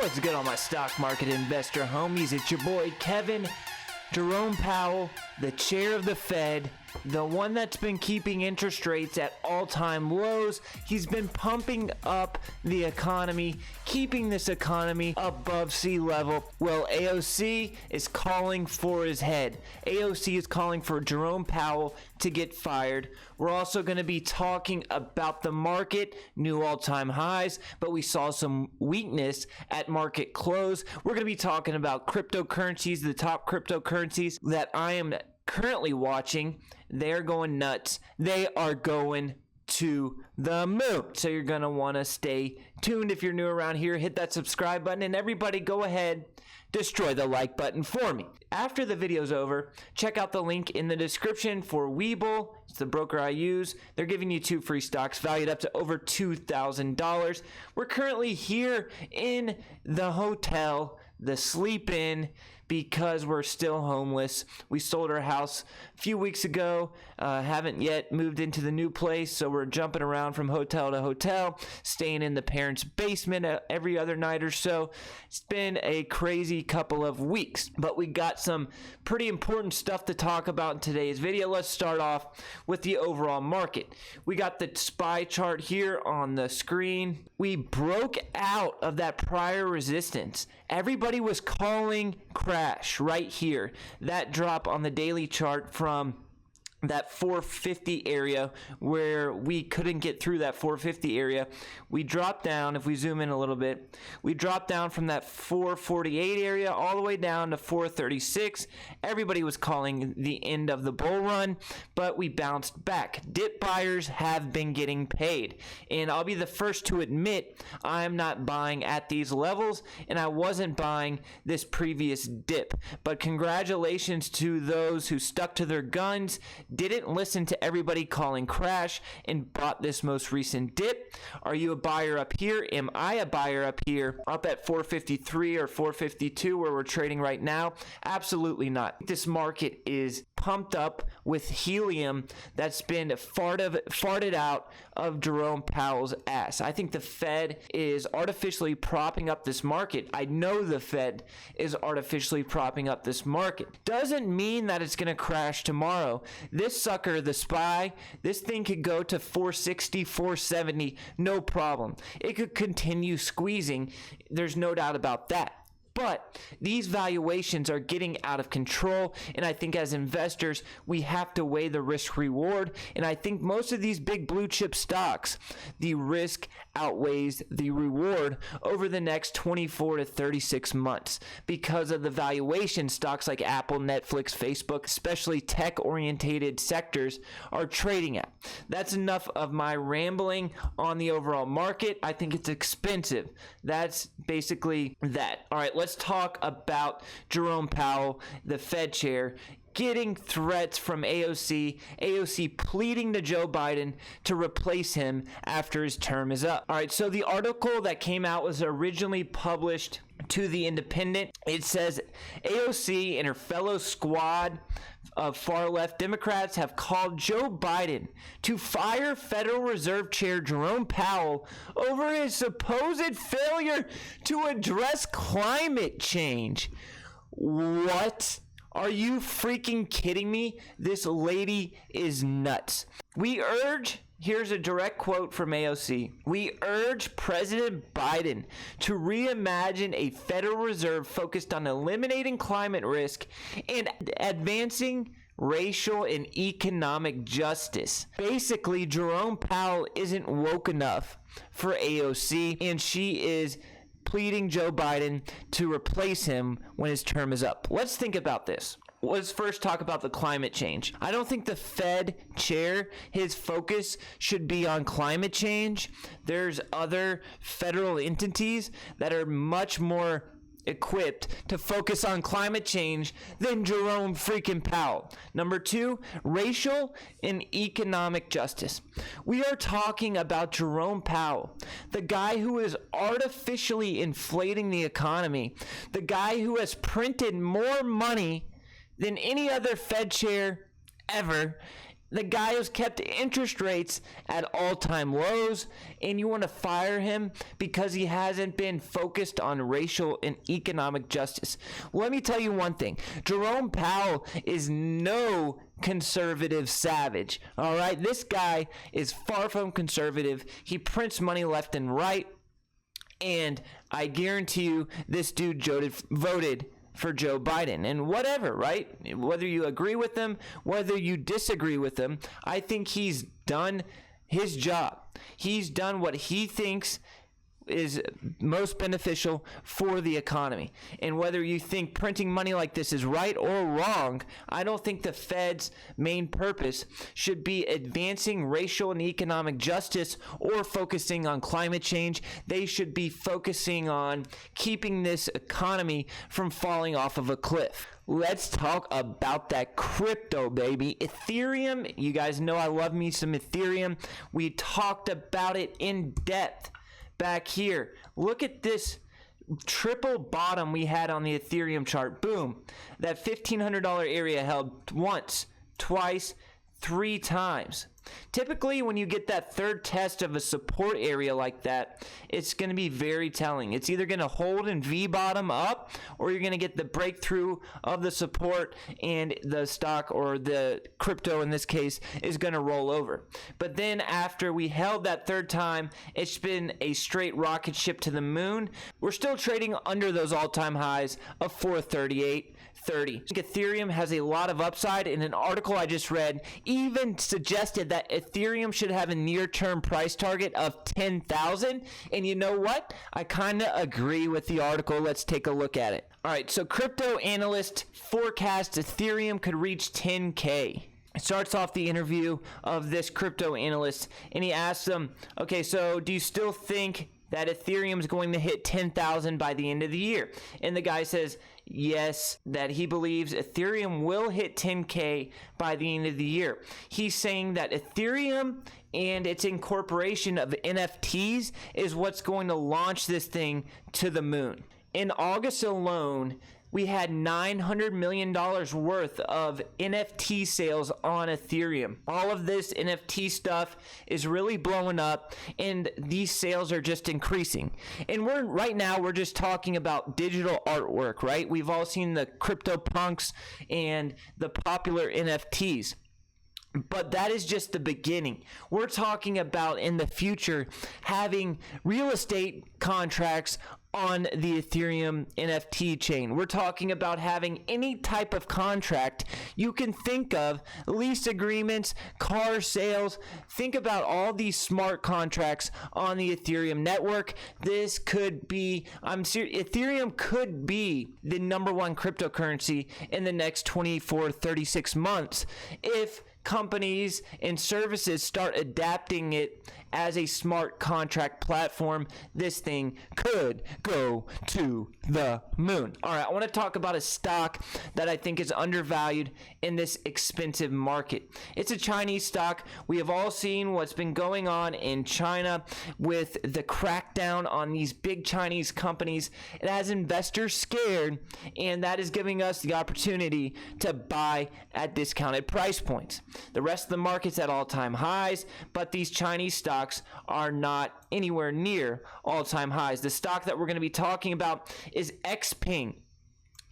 What's good, all my stock market investor homies? It's your boy Kevin. Jerome Powell, the chair of the Fed, the one that's been keeping interest rates at all-time lows. He's been pumping up the economy, keeping this economy above sea level. Well, AOC is calling for his head. AOC is calling for Jerome Powell to get fired. We're also going to be talking about the market, new all-time highs, but we saw some weakness at market close. We're going to be talking about cryptocurrencies, the top cryptocurrencies that I am currently watching. They're going nuts. They are going to the moon. So you're going to want to stay tuned. If you're new around here, hit that subscribe button, and everybody go ahead, destroy the like button for me. After the video's over, check out the link in the description for Webull. It's the broker I use. They're giving you 2 free stocks valued up to over $2,000. We're currently here in the hotel, the Sleep Inn, because we're still homeless. We sold our house a few weeks ago, haven't yet moved into the new place, so we're jumping around from hotel to hotel, staying in the parents' basement every other night or so. It's been a crazy couple of weeks, but we got some pretty important stuff to talk about in today's video. Let's start off with the overall market. We got the SPY chart here on the screen. We broke out of that prior resistance. Everybody was calling crash right here. That drop on the daily chart from that 450 area where we couldn't get through that 450 area. We dropped down, if we zoom in a little bit, we dropped down from that 448 area all the way down to 436. Everybody was calling the end of the bull run, but we bounced back. Dip buyers have been getting paid, and I'll be the first to admit I'm not buying at these levels, and I wasn't buying this previous dip. But congratulations to those who stuck to their guns, didn't listen to everybody calling crash, and bought this most recent dip. Are you a buyer up here? Am I a buyer up here, up at 453 or 452 where we're trading right now? Absolutely not. This market is pumped up with helium that's been farted out of Jerome Powell's ass. I think the Fed is artificially propping up this market. I know the Fed is artificially propping up this market. Doesn't mean that it's going to crash tomorrow. This sucker, the SPY, this thing could go to 460, 470, no problem. It could continue squeezing. There's no doubt about that. But these valuations are getting out of control, and I think as investors, we have to weigh the risk reward. And I think most of these big blue chip stocks, the risk outweighs the reward over the next 24 to 36 months because of the valuation. Stocks like Apple, Netflix, Facebook, especially tech-orientated sectors, are trading at. That's enough of my rambling on the overall market. I think it's expensive. That's basically that. All right, let's talk about Jerome Powell, the Fed chair, getting threats from AOC, AOC pleading to Joe Biden to replace him after his term is up. All right, so the article that came out was originally published to The Independent. It says AOC and her fellow squad of far-left Democrats have called Joe Biden to fire Federal Reserve Chair Jerome Powell over his supposed failure to address climate change. What? Are you freaking kidding me? This lady is nuts. Here's a direct quote from AOC. We urge President Biden to reimagine a Federal Reserve focused on eliminating climate risk and advancing racial and economic justice. Basically, Jerome Powell isn't woke enough for AOC, and she is pleading Joe Biden to replace him when his term is up. Let's think about this. Let's first talk about the climate change. I don't think the Fed chair, his focus should be on climate change. There's other federal entities that are much more equipped to focus on climate change than Jerome freaking Powell. Number 2, racial and economic justice. We are talking about Jerome Powell, the guy who is artificially inflating the economy, the guy who has printed more money than any other Fed chair ever, The guy has kept interest rates at all-time lows, and you want to fire him because he hasn't been focused on racial and economic justice. Let me tell you one thing. Jerome Powell is no conservative savage. All right? This guy is far from conservative. He prints money left and right, and I guarantee you this dude voted for Joe Biden. And whatever, right? Whether you agree with him, whether you disagree with him, I think he's done his job. He's done what he thinks is most beneficial for the economy. And whether you think printing money like this is right or wrong, I don't think the Fed's main purpose should be advancing racial and economic justice or focusing on climate change. They should be focusing on keeping this economy from falling off of a cliff. Let's talk about that crypto, baby. Ethereum, you guys know I love me some Ethereum. We talked about it in depth back here. Look at this triple bottom we had on the Ethereum chart. Boom. That $1,500 area held once, twice, 3 times. Typically, when you get that third test of a support area like that, it's going to be very telling. It's either going to hold and V-bottom up, or you're going to get the breakthrough of the support and the stock, or the crypto in this case, is going to roll over. But then after we held that third time, it's been a straight rocket ship to the moon. We're still trading under those all-time highs of 438.30. Ethereum has a lot of upside, and an article I just read even suggested that Ethereum should have a near-term price target of 10,000. And you know what? I kind of agree with the article. Let's take a look at it. All right, so crypto analyst forecasts Ethereum could reach 10K. It starts off the interview of this crypto analyst, and he asks them, okay, so do you still think that Ethereum is going to hit 10,000 by the end of the year? And the guy says, yes, that he believes Ethereum will hit 10K by the end of the year. He's saying that Ethereum and its incorporation of NFTs is what's going to launch this thing to the moon. In August alone, we had $900 million worth of NFT sales on Ethereum. All of this NFT stuff is really blowing up, and these sales are just increasing. And right now we're just talking about digital artwork, right? We've all seen the CryptoPunks and the popular NFTs. But that is just the beginning. We're talking about in the future having real estate contracts on the Ethereum NFT chain. We're talking about having any type of contract you can think of, lease agreements, car sales. Think about all these smart contracts on the Ethereum network. This could be, Ethereum could be the #1 cryptocurrency in the next 24, 36 months if companies and services start adapting it as a smart contract platform. This thing could go to the moon. All right, I want to talk about a stock that I think is undervalued in this expensive market. It's a Chinese stock. We have all seen what's been going on in China with the crackdown on these big Chinese companies. It has investors scared, and that is giving us the opportunity to buy at discounted price points. The rest of the market's at all-time highs, but these Chinese stocks are not anywhere near all-time highs. The stock that we're going to be talking about is XPEV,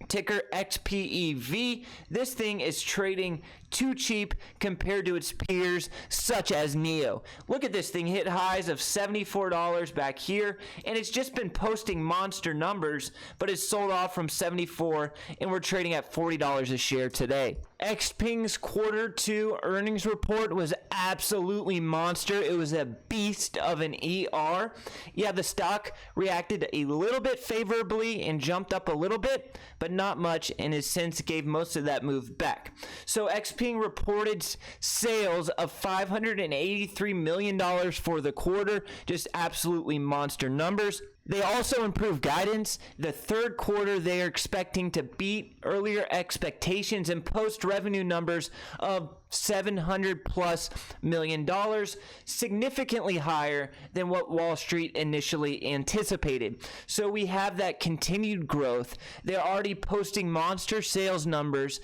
ticker XPEV. This thing is trading too cheap compared to its peers such as NEO. Look at this thing, hit highs of $74 back here, and it's just been posting monster numbers, but it's sold off from $74, and we're trading at $40 a share today. XPEV's Q2 earnings report was absolutely monster. It was a beast of an ER. Yeah, the stock reacted a little bit favorably and jumped up a little bit, but not much, and has since gave most of that move back. So XPEV reported sales of $583 million for the quarter, just absolutely monster numbers. They also improved guidance. The third quarter, they are expecting to beat earlier expectations and post revenue numbers of $700+ million, significantly higher than what Wall Street initially anticipated. So we have that continued growth. They're already posting monster sales numbers,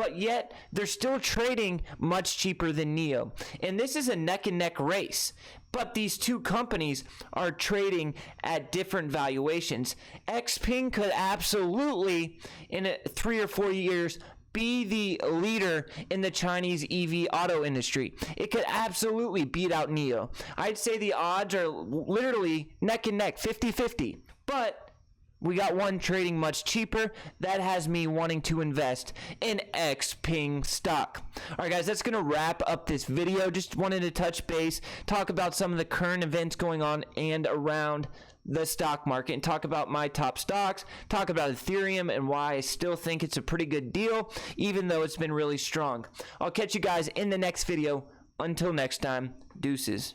but yet they're still trading much cheaper than NEO. And this is a neck and neck race. But these two companies are trading at different valuations. XPeng could absolutely, in 3 or 4 years, be the leader in the Chinese EV auto industry. It could absolutely beat out NEO. I'd say the odds are literally neck and neck, 50-50. But we got one trading much cheaper. That has me wanting to invest in XPeng stock. All right, guys, that's going to wrap up this video. Just wanted to touch base, talk about some of the current events going on and around the stock market, and talk about my top stocks, talk about Ethereum and why I still think it's a pretty good deal, even though it's been really strong. I'll catch you guys in the next video. Until next time, deuces.